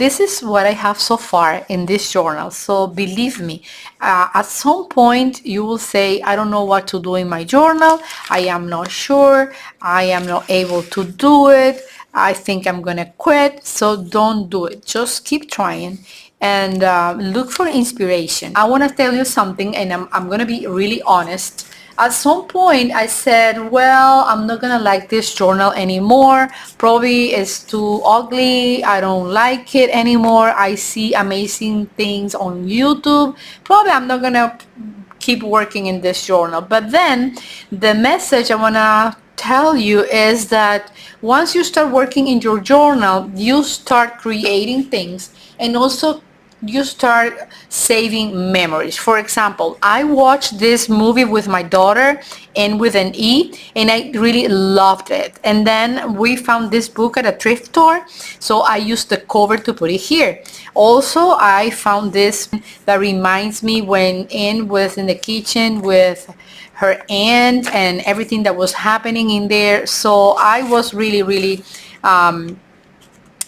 This is what I have so far in this journal. So believe me, at some point you will say, I don't know what to do in my journal. I am not sure. I am not able to do it. I think I'm gonna quit. So don't do it. Just keep trying and look for inspiration. I want to tell you something, and I'm gonna be really honest. At some point I said, well, I'm not gonna like this journal anymore. Probably it's too ugly. I don't like it anymore. I see amazing things on YouTube. Probably I'm not gonna keep working in this journal. But then the message I wanna tell you is that once you start working in your journal, you start creating things, and also you start saving memories. For example, I watched this movie with my daughter, and with an E, and I really loved it. And then we found this book at a thrift store, so I used the cover to put it here. Also, I found this that reminds me when Anne was in the kitchen with her aunt and everything that was happening in there. So I was really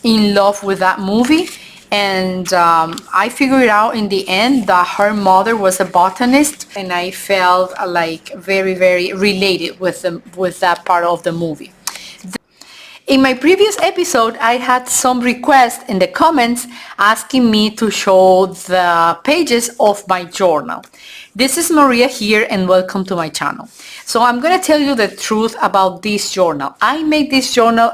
in love with that movie, and I figured out in the end that her mother was a botanist, and I felt like very related with that part of the movie. In my previous episode, I had some requests in the comments asking me to show the pages of my journal. This is Maria here, and welcome to my channel. So I'm going to tell you the truth about this journal. I made this journal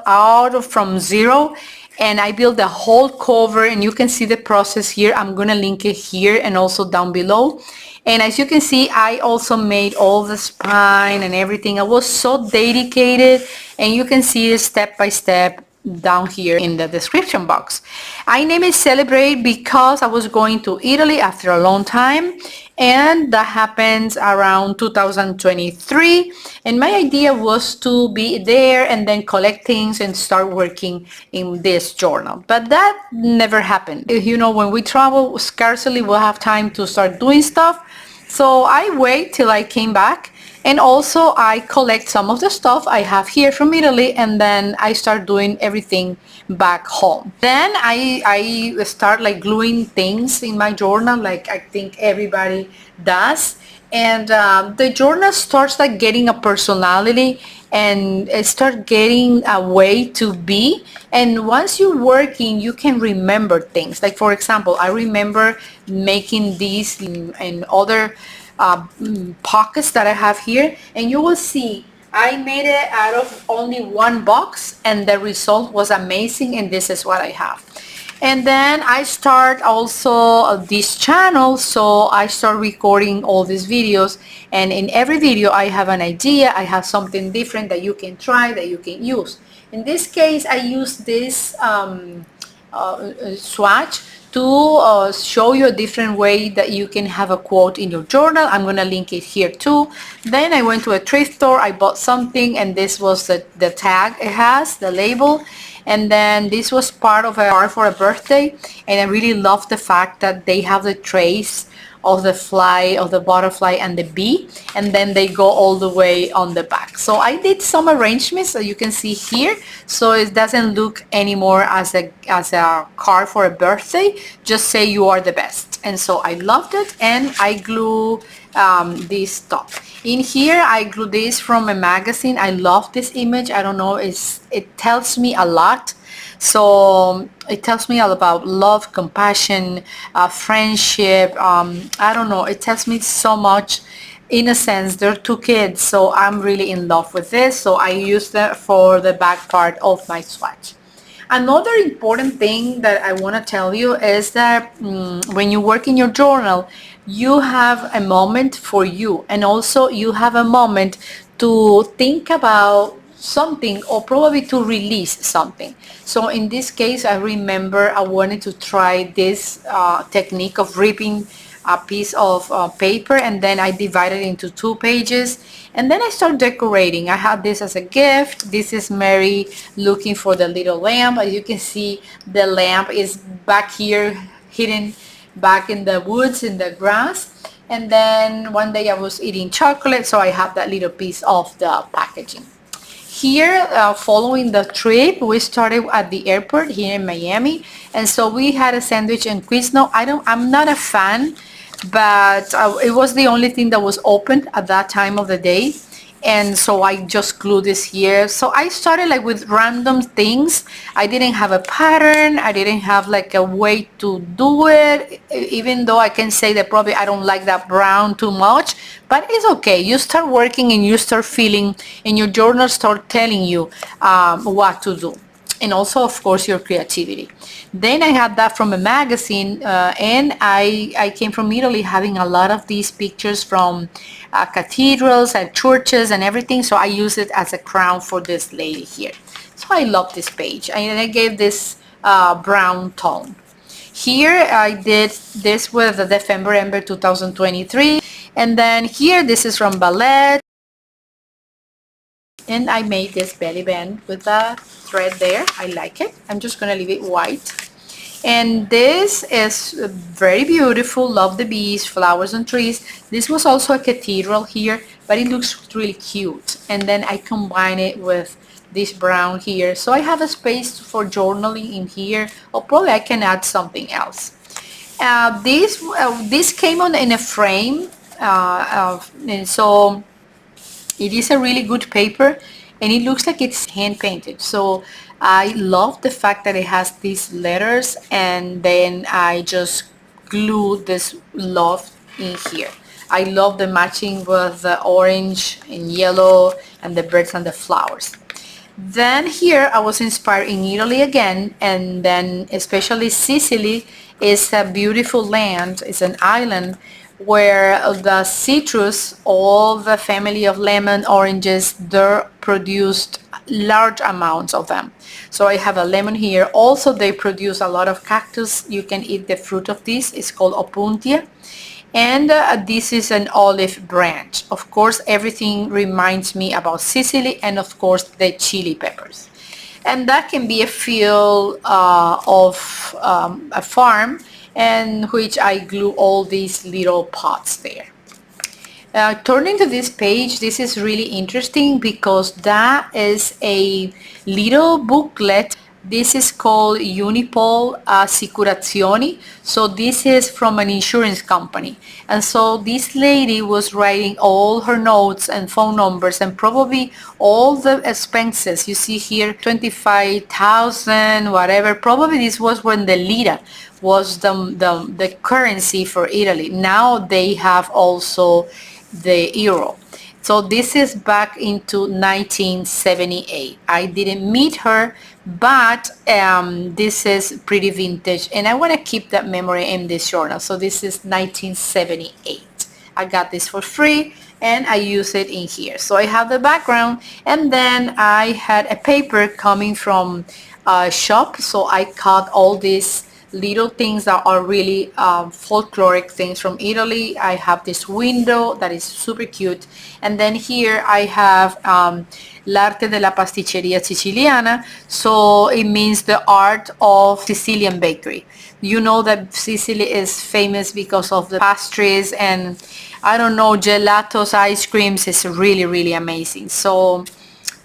from zero, and I built the whole cover, and you can see the process here. I'm going to link it here and also down below. And as you can see, I also made all the spine and everything. I was so dedicated, and you can see it step by step down here in the description box. I named it Celebrate because I was going to Italy after a long time, and that happens around 2023, and my idea was to be there and then collect things and start working in this journal, but that never happened. You know, when we travel, scarcely we'll have time to start doing stuff, so I wait till I came back, and also I collect some of the stuff I have here from Italy, and then I start doing everything back home. Then I start like gluing things in my journal, like I think everybody does. And the journal starts like getting a personality, and it starts getting a way to be. And once you're working, you can remember things. Like for example, I remember making these and other pockets that I have here, and you will see I made it out of only one box, and the result was amazing, and this is what I have. And then I start also this channel, so I start recording all these videos, and in every video I have an idea, I have something different that you can try, that you can use. In this case, I use this swatch to show you a different way that you can have a quote in your journal. I'm gonna link it here too. Then I went to a thrift store, I bought something, and this was the tag it has, the label. And then this was part of a card for a birthday, and I really love the fact that they have the trace of the fly, of the butterfly and the bee, and then they go all the way on the back. So I did some arrangements that you can see here, so it doesn't look anymore as a card for a birthday, just say you are the best. And so I loved it, and I glue this top. In here I glue this from a magazine. I love this image. I don't know, it tells me a lot. So it tells me all about love, compassion, friendship. I don't know, it tells me so much. In a sense, they're two kids, so I'm really in love with this, so I use that for the back part of my swatch. Another important thing that I want to tell you is that when you work in your journal, you have a moment for you, and also you have a moment to think about something, or probably to release something. So in this case, I remember I wanted to try this technique of ripping a piece of paper, and then I divided it into two pages, and then I start decorating. I had this as a gift. This is Mary looking for the little lamp. As you can see, the lamp is back here, hidden back in the woods, in the grass. And then one day I was eating chocolate, so I have that little piece of the packaging. Here, following the trip, we started at the airport here in Miami, and so we had a sandwich in Quizno. I'm not a fan, but it was the only thing that was open at that time of the day, and so I just glued this here. So I started like with random things. I didn't have a pattern. I didn't have like a way to do it, even though I can say that probably I don't like that brown too much, but it's okay. You start working and you start feeling, and your journal start telling you what to do, and also of course your creativity. Then I had that from a magazine, and I came from Italy having a lot of these pictures from cathedrals and churches and everything, so I use it as a crown for this lady here. So I love this page, and I gave this brown tone. Here I did this with the December Ember 2023, and then here this is from ballet, and I made this belly band with the thread there. I like it. I'm just gonna leave it white. And this is very beautiful. Love the bees, flowers and trees. This was also a cathedral here, but it looks really cute. And then I combine it with this brown here. So I have a space for journaling in here, or probably I can add something else. This came on in a frame, and so it is a really good paper, and it looks like it's hand painted. So I love the fact that it has these letters, and then I just glue this love in here. I love the matching with the orange and yellow and the birds and the flowers. Then here I was inspired in Italy again, and then especially Sicily is a beautiful land. It's an island where the citrus, all the family of lemon, oranges, they're produced large amounts of them. So I have a lemon here. Also, they produce a lot of cactus. You can eat the fruit of this. It's called opuntia. And this is an olive branch. Of course, everything reminds me about Sicily, and of course the chili peppers. And that can be a field of a farm, in which I glue all these little pots there. Turning to this page, this is really interesting because that is a little booklet. This is called Unipol Assicurazioni. So this is from an insurance company. And so this lady was writing all her notes and phone numbers and probably all the expenses. You see here, 25,000, whatever. Probably this was when the lira was the currency for Italy. Now they have also the euro. So this is back into 1978. I didn't meet her, but this is pretty vintage, and I want to keep that memory in this journal. So this is 1978. I got this for free, and I use it in here. So I have the background, and then I had a paper coming from a shop, so I cut all these little things that are really folkloric things from Italy. I have this window that is super cute, and then here I have l'arte della pasticceria siciliana, so it means the art of Sicilian bakery. You know that Sicily is famous because of the pastries, and I don't know, gelatos, ice creams is really, really amazing. So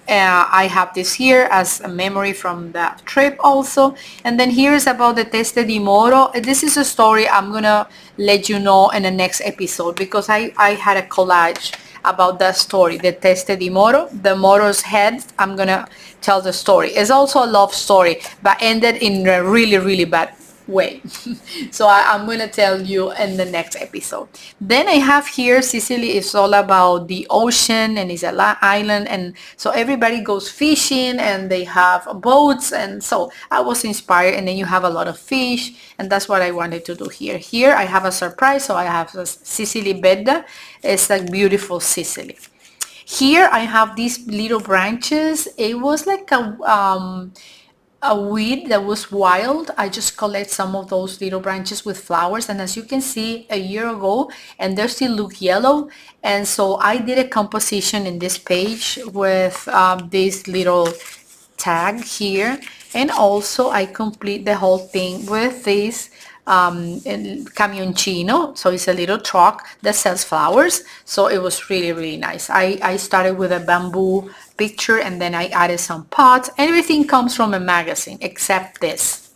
I have this here as a memory from that trip also. And then here is about the Teste di Moro. This is a story I'm gonna let you know in the next episode, because I had a collage about that story, the Teste di Moro, the Moro's head. I'm gonna tell the story. It's also a love story, but ended in a really, really bad way. So I'm gonna tell you in the next episode. Then I have here, Sicily is all about the ocean, and it's an island, and so everybody goes fishing and they have boats, and so I was inspired. And then you have a lot of fish, and that's what I wanted to do here. Here I have a surprise, so I have a Sicily Bedda. It's like beautiful Sicily. Here I have these little branches. It was like a weed that was wild. I just collect some of those little branches with flowers, and as you can see, a year ago, and they still look yellow. And so I did a composition in this page with this little tag here, and also I complete the whole thing with this camioncino. So it's a little truck that sells flowers. So it was really, really nice. I started with a bamboo picture, and then I added some pots. Everything comes from a magazine except this.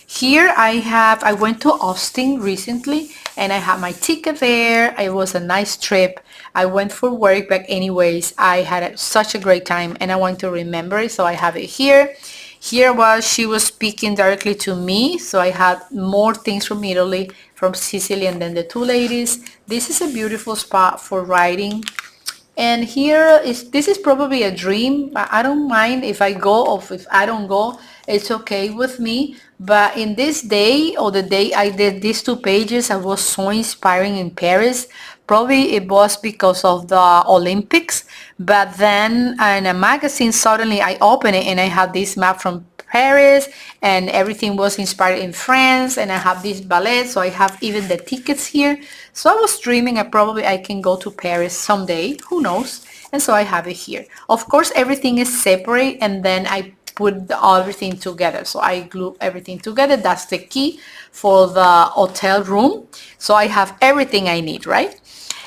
Here I went to Austin recently and I had my ticket there. It was a nice trip. I went for work, but anyways, I had such a great time and I want to remember it, so I have it here. Here she was speaking directly to me, so I had more things from Italy, from Sicily, and then the two ladies. This is a beautiful spot for writing. And this is probably a dream. I don't mind if I go or if I don't go. It's okay with me. But in this day, or the day I did these 2 pages, I was so inspiring in Paris. Probably it was because of the Olympics. But then in a magazine, suddenly I opened it and I had this map from Paris, and everything was inspired in France, and I have this ballet, so I have even the tickets here. So I was dreaming I can go to Paris someday, who knows? And so I have it here. Of course, everything is separate, and then I put everything together. So I glue everything together. That's the key for the hotel room. So I have everything I need, right?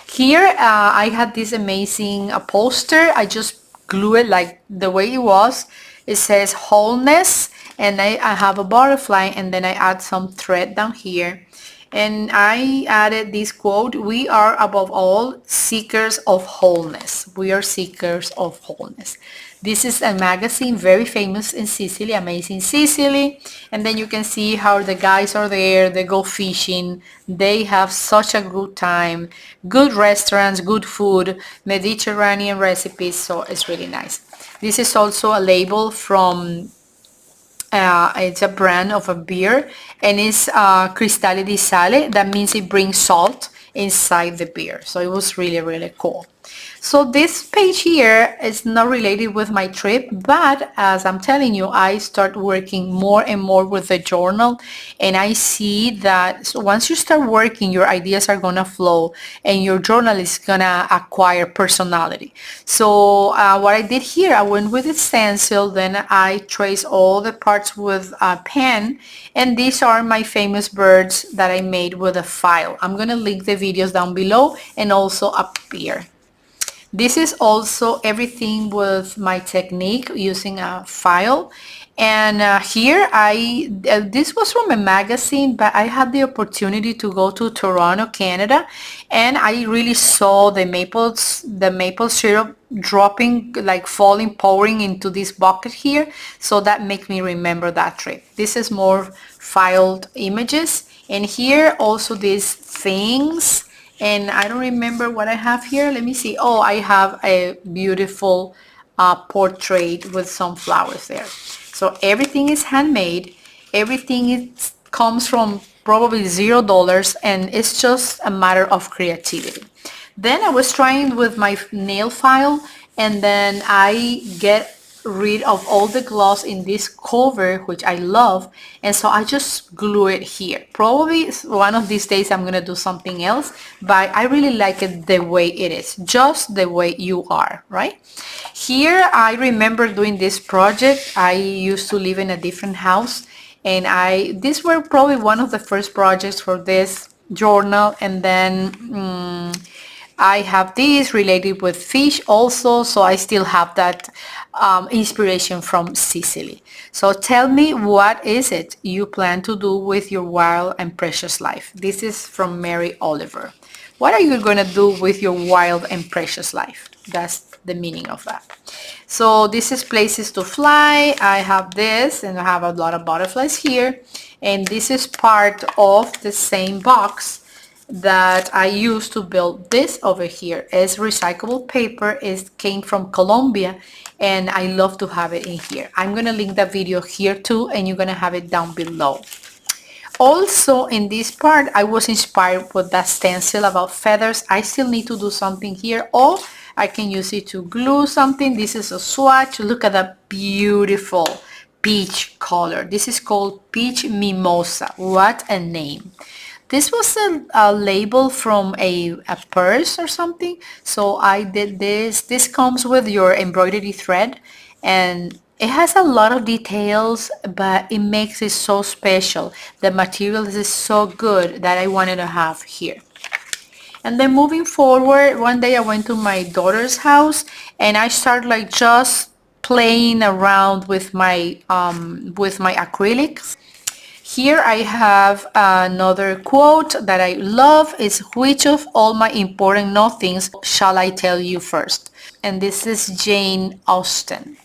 Here, I had this amazing poster. I just glue it like the way it was. It says wholeness, and I have a butterfly, and then I add some thread down here. And I added this quote: "We are above all seekers of wholeness. We are seekers of wholeness." This is a magazine very famous in Sicily, Amazing Sicily. And then you can see how the guys are there, they go fishing, they have such a good time, good restaurants, good food, Mediterranean recipes, so it's really nice. This is also a label from it's a brand of a beer, and it's Cristalli di Sale. That means it brings salt inside the beer. So it was really, really cool. So this page here is not related with my trip, but as I'm telling you, I start working more and more with the journal, and I see that once you start working, your ideas are gonna flow and your journal is gonna acquire personality. So what I did here, I went with a stencil, then I traced all the parts with a pen, and these are my famous birds that I made with a file. I'm gonna link the videos down below and also up here. This is also everything with my technique using a file. And here this was from a magazine, but I had the opportunity to go to Toronto, Canada, and I really saw the maple syrup dropping, like falling, pouring into this bucket here. So that makes me remember that trip. This is more filed images. And here also these things, and I don't remember what I have here. Let me see. Oh, I have a beautiful portrait with some flowers there. So everything is handmade. Comes from probably $0, and it's just a matter of creativity. Then I was trying with my nail file, and then I get rid of all the gloss in this cover, which I love, and so I just glue it here. Probably one of these days I'm gonna do something else, but I really like it the way it is, just the way you are, right? Here I remember doing this project. I used to live in a different house, and these were probably one of the first projects for this journal. And then I have these related with fish also, so I still have that inspiration from Sicily. So tell me, what is it you plan to do with your wild and precious life? This is from Mary Oliver. What are you going to do with your wild and precious life? That's the meaning of that. So this is places to fly. I have this, and I have a lot of butterflies here. And this is part of the same box that I used to build this over here. It's recyclable paper. It came from Colombia, and I love to have it in here. I'm gonna link that video here too, and you're gonna have it down below. Also in this part, I was inspired with that stencil about feathers. I still need to do something here, or I can use it to glue something. This is a swatch. Look at that beautiful peach color. This is called Peach Mimosa. What a name. This was a label from a purse or something. So I did this. This comes with your embroidery thread, and it has a lot of details, but it makes it so special. The material is so good that I wanted to have here. And then moving forward, one day I went to my daughter's house and I started like just playing around with my acrylics. Here I have another quote that I love. Is which of all my important nothings shall I tell you first? And this is Jane Austen.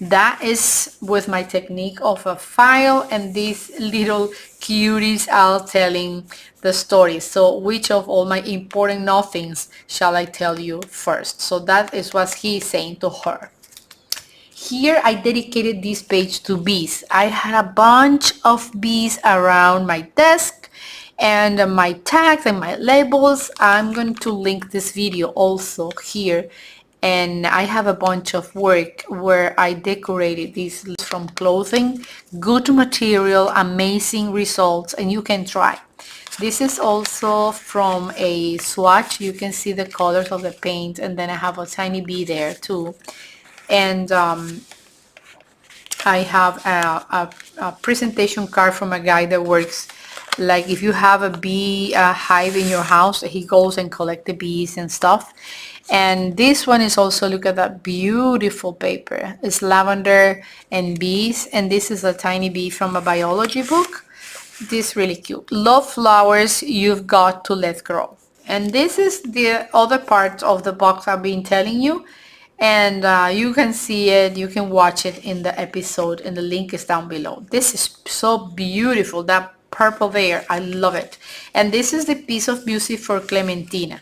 That is with my technique of a file and these little cuties are telling the story. So which of all my important nothings shall I tell you first? So that is what he's saying to her. Here I dedicated this page to bees. I had a bunch of bees around my desk and my tags and my labels. I'm going to link this video also here. And I have a bunch of work where I decorated these from clothing. Good material, amazing results, and you can try. This is also from a swatch. You can see the colors of the paint, and then I have a tiny bee there too. And I have a presentation card from a guy that works, like if you have a bee hive in your house, he goes and collect the bees and stuff. And this one is also, look at that beautiful paper. It's lavender and bees, and this is a tiny bee from a biology book. This is really cute. Love flowers you've got to let grow. And this is the other part of the box I've been telling you. And you can see it, you can watch it in the episode, and the link is down below. This is so beautiful, that purple there, I love it. And this is the piece of music for Clementina,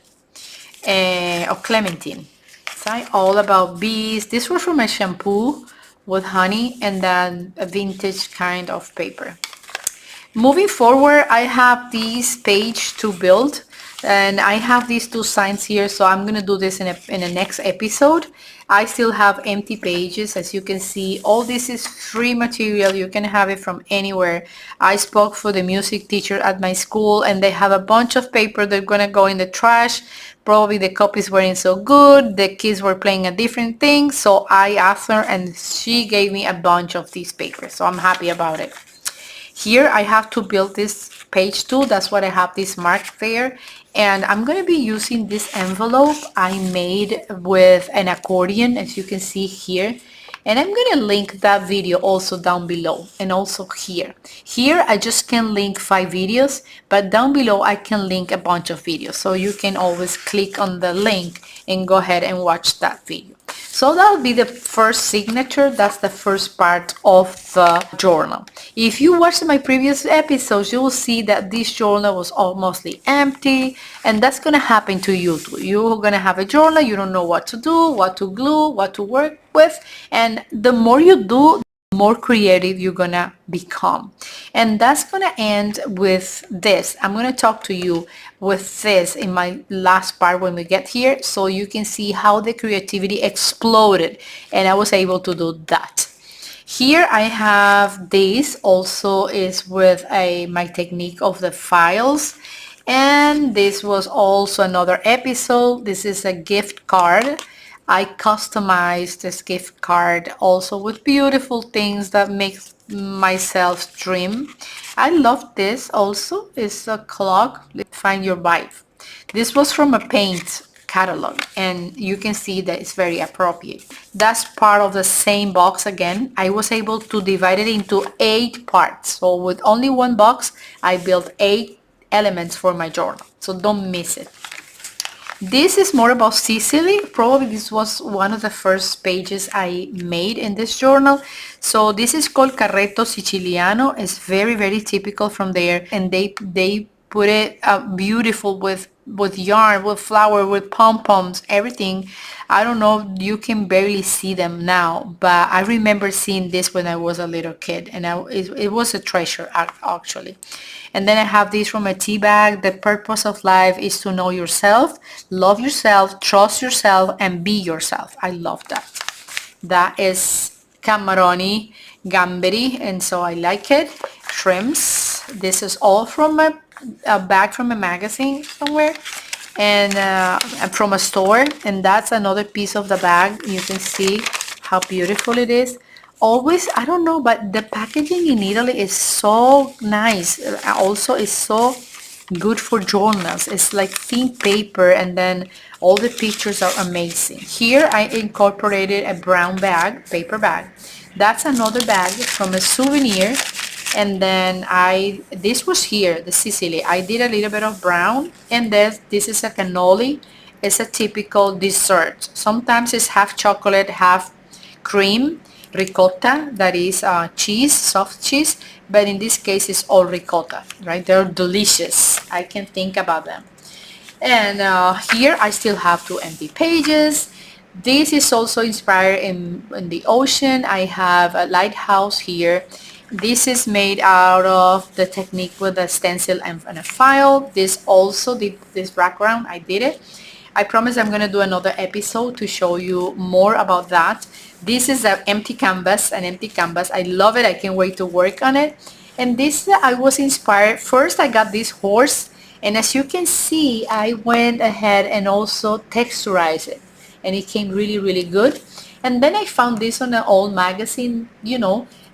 or Clementine. It's all about bees. This was from a shampoo with honey and then a vintage kind of paper. Moving forward, I have this page to build and I have these two signs here, so I'm gonna do this in the next episode. I still have empty pages. As you can see, all this is free material. You can have it from anywhere. I spoke for the music teacher at my school and they have a bunch of paper that's gonna go in the trash. Probably the copies weren't so good. The kids were playing a different thing, so I asked her and she gave me a bunch of these papers, so I'm happy about it. Here I have to build this page too. That's what I have this mark there. And I'm going to be using this envelope I made with an accordion, as you can see here. And I'm going to link that video also down below and also here. Here I just can link 5 videos, but down below I can link a bunch of videos. So you can always click on the link and go ahead and watch that video. So that'll be the first signature. That's the first part of the journal. If you watched my previous episodes, you will see that this journal was mostly empty, and that's gonna happen to you too. You're gonna have a journal, you don't know what to do, what to glue, what to work with, and the more you do, the more creative you're gonna become. And that's gonna end with this. I'm gonna talk to you with this in my last part when we get here, so you can see how the creativity exploded and I was able to do that. Here I have this also is with my technique of the files, and this was also another episode. This is a gift card. I customized this gift card also with beautiful things that make myself dream. I love this also. It's a clock. Find your vibe. This was from a paint catalog and you can see that it's very appropriate. That's part of the same box again. I was able to divide it into 8 parts. So with only one box, I built 8 elements for my journal. So don't miss it. This is more about Sicily. Probably this was one of the first pages I made in this journal. So this is called Carretto Siciliano. It's very, very typical from there. And they put it beautiful with yarn, with flower, with pom-poms, everything. I don't know, you can barely see them now, but I remember seeing this when I was a little kid, and it was a treasure actually. And then I have this from a tea bag. The purpose of life is to know yourself, love yourself, trust yourself, and be yourself. I love that. That is Camaroni Gamberi, and so I like it. Shrimps. This is all from a bag from a magazine somewhere, and from a store. And that's another piece of the bag. You can see how beautiful it is. Always, I don't know, but the packaging in Italy is so nice. Also, it's so good for journals. It's like thin paper, and then all the pictures are amazing. Here I incorporated a brown bag, paper bag. That's another bag from a souvenir. And then this was here, the Sicily. I did a little bit of brown, and then this is a cannoli. It's a typical dessert. Sometimes it's half chocolate, half cream, ricotta, that is cheese, soft cheese, but in this case it's all ricotta, right? They're delicious. I can think about them. And here I still have two empty pages. This is also inspired in the ocean. I have a lighthouse here. This is made out of the technique with a stencil and a file. This also did this background. I did it. I promise I'm going to do another episode to show you more about that. This is an empty canvas, I love it. I can't wait to work on it. And this, I was inspired. First, I got this horse, and as you can see, I went ahead and also texturized it, and it came really, really good. And then I found this on an old magazine,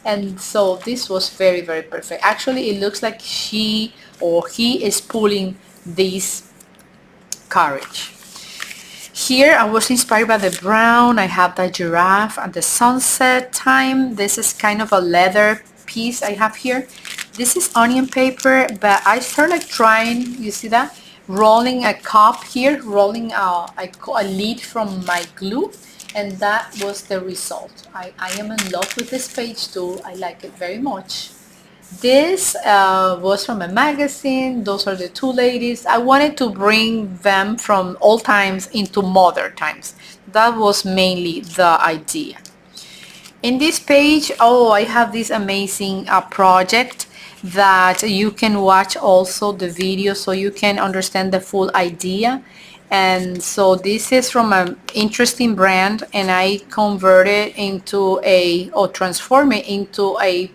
and so this was very, very perfect. Actually, it looks like she or he is pulling this carriage. Here I was inspired by the brown. I have the giraffe at the sunset time. This is kind of a leather piece I have here. This is onion paper, but I started trying, you see that? Rolling a cup here, rolling a lid from my glue, and that was the result. I am in love with this page too. I like it very much. This was from a magazine. Those are the two ladies. I wanted to bring them from old times into modern times. That was mainly the idea. In this page, I have this amazing project that you can watch also the video so you can understand the full idea. And so this is from an interesting brand, and I converted into or transform it into a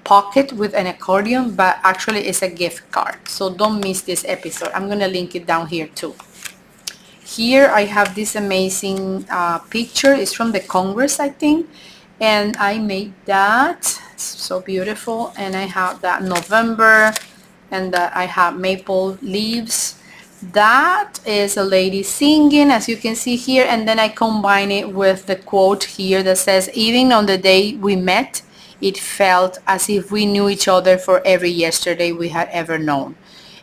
pocket with an accordion, but actually it's a gift card. So don't miss this episode. I'm gonna link it down here too. Here I have this amazing picture. It's from the Congress, I think, and I made that. So beautiful. And I have that November, and that I have maple leaves. That is a lady singing, as you can see here, and then I combine it with the quote here that says, "Even on the day we met, it felt as if we knew each other for every yesterday we had ever known."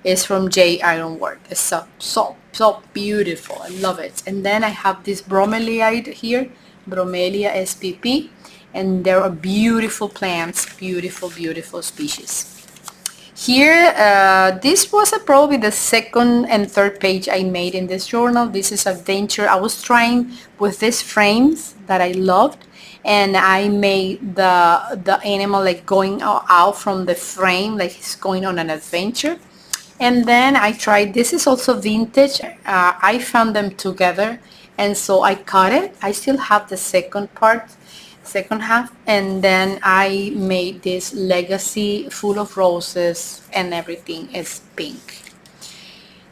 It's from J. Ironwork. It's so beautiful. I love it. And then I have this bromeliad here, Bromelia spp, and there are beautiful plants, beautiful species. Here, this was probably the second and third page I made in this journal. This is adventure. I was trying with these frames that I loved, and I made the animal like going out from the frame, like he's going on an adventure. And then I tried, this is also vintage. I found them together, and so I cut it. I still have the second half, and then I made this legacy full of roses, and everything is pink.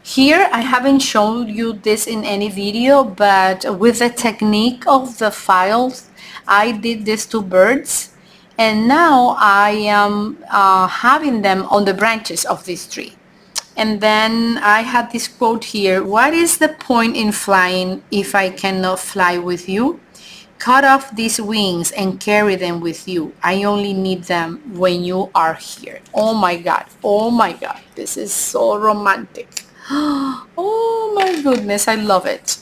Here I haven't shown you this in any video, but with the technique of the files, I did these two birds, and now I am having them on the branches of this tree. And then I had this quote here: "What is the point in flying if I cannot fly with you? Cut off these wings and carry them with you. I only need them when you are here." Oh my God. Oh my God. This is so romantic. Oh my goodness. I love it.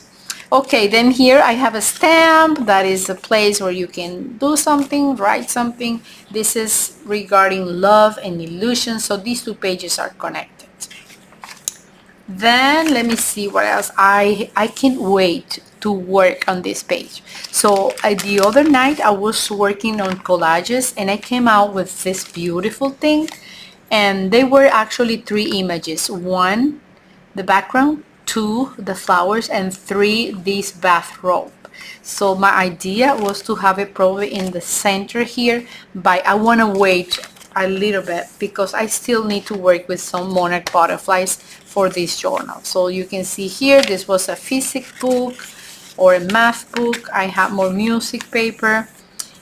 Okay, then here I have a stamp. That is a place where you can do something, write something. This is regarding love and illusion. So these two pages are connected. Then let me see what else. I can't wait to work on this page. So the other night I was working on collages, and I came out with this beautiful thing, and they were actually three images. One, the background; two, the flowers; and three, this bathrobe. So my idea was to have it probably in the center here, but I want to wait a little bit because I still need to work with some monarch butterflies for this journal. So you can see here, this was a physics book or a math book. I have more music paper.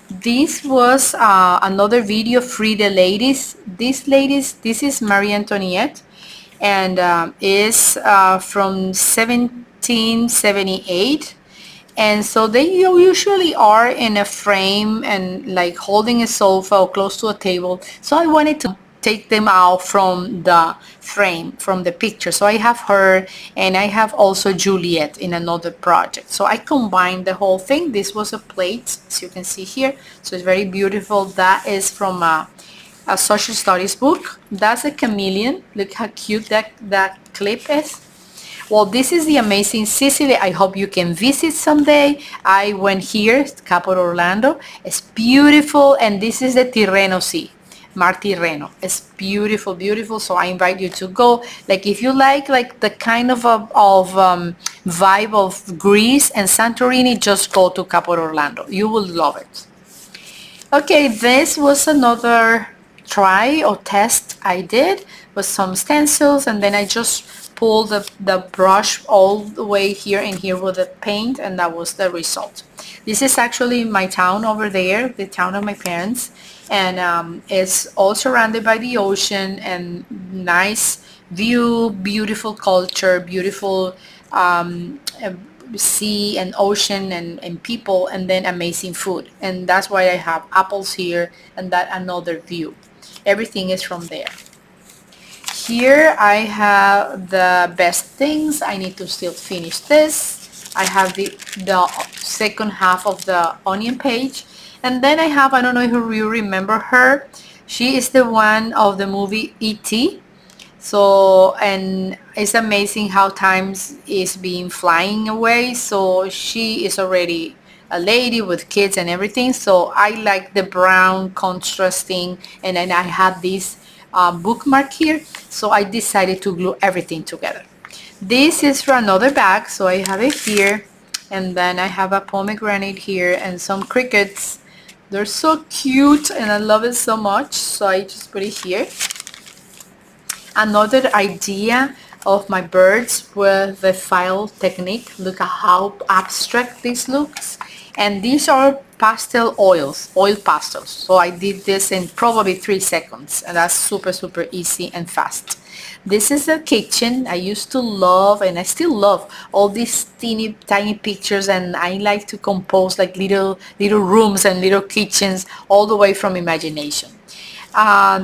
This was another video, Free the Ladies. These ladies, this is Marie Antoinette, and is from 1778. And so they usually are in a frame and like holding a sofa or close to a table. So I wanted to take them out from the frame, from the picture. So I have her, and I have also Juliet in another project. So I combined the whole thing. This was a plate, as you can see here. So it's very beautiful. That is from a social studies book. That's a chameleon. Look how cute that clip is. Well, this is the amazing Sicily. I hope you can visit someday. I went here, Capo Orlando. It's beautiful, and this is the Tirreno Sea, Mar Tirreno. It's beautiful, beautiful. So I invite you to go. Like if you like the kind of vibe of Greece and Santorini, just go to Capo Orlando. You will love it. Okay, this was another try or test I did with some stencils, and then I just pulled the brush all the way here and here with the paint, and that was the result. This is actually my town over there, the town of my parents, and it's all surrounded by the ocean and nice view, beautiful culture, beautiful sea and ocean and people, and then amazing food. And that's why I have apples here and that another view. Everything is from there. Here I have the best things. I need to still finish this. I have the second half of the onion page. And then I have, I don't know if you remember her. She is the one of the movie E.T. So, and it's amazing how times is being flying away. So she is already a lady with kids and everything. So I like the brown contrasting, and then I have this bookmark here. So I decided to glue everything together. This is for another bag. So I have it here, and then I have a pomegranate here and some crickets. They're so cute and I love it so much. So I just put it here. Another idea of my birds with the file technique. Look at how abstract this looks. And these are pastel oils, oil pastels. So I did this in probably 3 seconds, and that's super, super easy and fast. This is a kitchen. I used to love, and I still love, all these teeny tiny pictures, and I like to compose like little rooms and little kitchens all the way from imagination.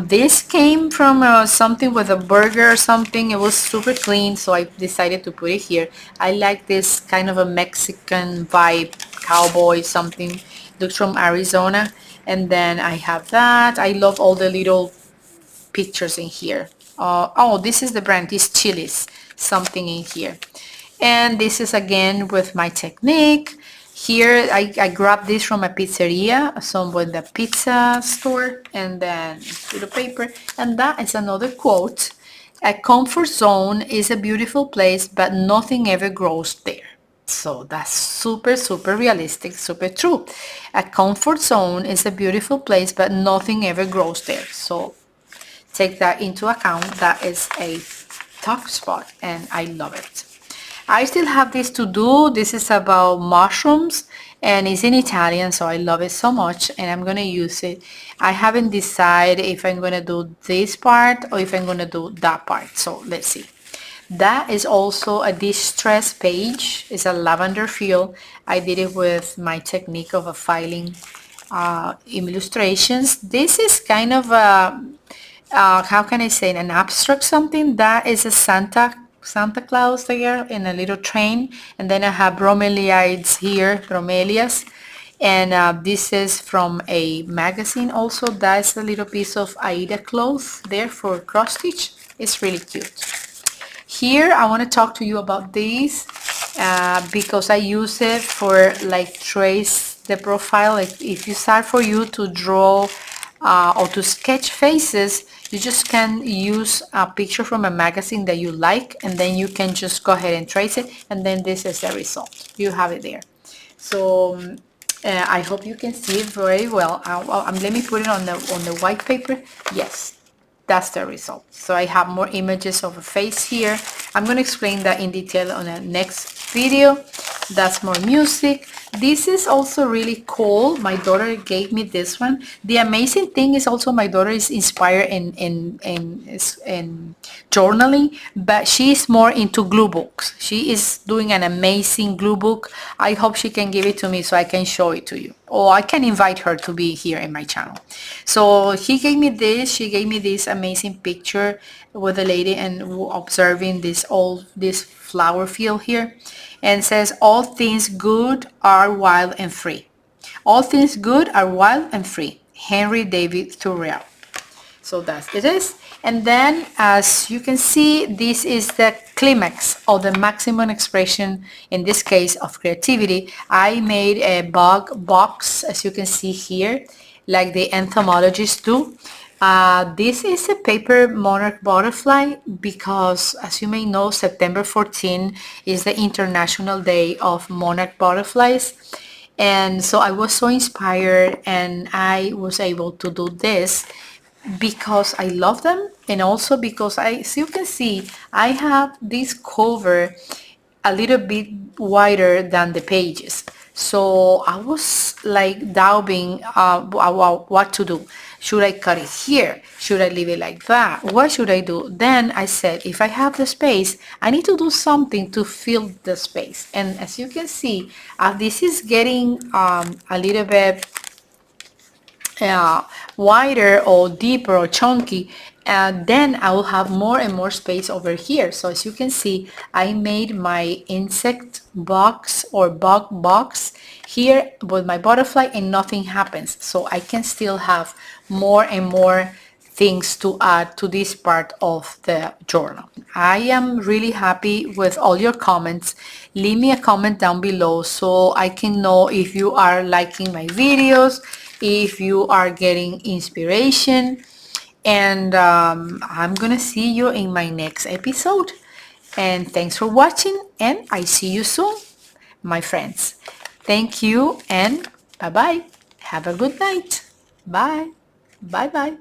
This came from something with a burger or something. It was super clean, so I decided to put it here. I like this kind of a Mexican vibe, cowboy something. Looks from Arizona. And then I have that. I love all the little pictures in here. Oh, this is the brand, this Chili's, something in here. And this is again with my technique. Here I grabbed this from a pizzeria, some with the pizza store, and then little paper. And that is another quote. A comfort zone is a beautiful place, but nothing ever grows there. So that's super, super realistic, super true. A comfort zone is a beautiful place, but nothing ever grows there. So take that into account. That is a talk spot, and I love it. I still have this to do. This is about mushrooms, and it's in Italian, so I love it so much, and I'm gonna use it. I haven't decided if I'm gonna do this part or if I'm gonna do that part, so let's see. That is also a distress page. It's a lavender feel. I did it with my technique of a filing illustrations. This is kind of a how can I say, an abstract something. That is a Santa Claus there in a little train, and then I have bromeliads here, bromelias, and this is from a magazine also. That's a little piece of Aida cloth there for cross stitch. It's really cute. Here I want to talk to you about these because I use it for like trace the profile. Like if you start for you to draw or to sketch faces, you just can use a picture from a magazine that you like, and then you can just go ahead and trace it, and then this is the result. You have it there. So I hope you can see it very well. Let me put it on the white paper. Yes, that's the result. So I have more images of a face here. I'm going to explain that in detail on the next video. That's more music. This is also really cool. My daughter gave me this one. The amazing thing is also my daughter is inspired in journaling, but she's more into glue books. She is doing an amazing glue book. I hope she can give it to me so I can show it to you. Or I can invite her to be here in my channel. So he gave me this. She gave me this amazing picture with a lady and observing this flower field here, and says all things good are wild and free. All things good are wild and free. Henry David Thoreau. So that's it is. And then as you can see, this is the climax or the maximum expression, in this case of creativity. I made a bug box, as you can see here, like the entomologists do. This is a paper monarch butterfly because, as you may know, September 14 is the International Day of Monarch Butterflies. And so I was so inspired and I was able to do this because I love them, and also because as you can see, I have this cover a little bit wider than the pages. So I was like doubting what to do. Should I cut it here? Should I leave it like that? What should I do? Then I said, if I have the space, I need to do something to fill the space. And as you can see, this is getting a little bit uh, wider or deeper or chunky, and then I will have more and more space over here. So as you can see, I made my insect box or bug box here with my butterfly and nothing happens. So I can still have more and more things to add to this part of the journal. I am really happy with all your comments. Leave me a comment down below so I can know if you are liking my videos, if you are getting inspiration, and I'm gonna see you in my next episode. And thanks for watching, and I see you soon, my friends. Thank you, and bye bye. Have a good night. Bye. Bye bye.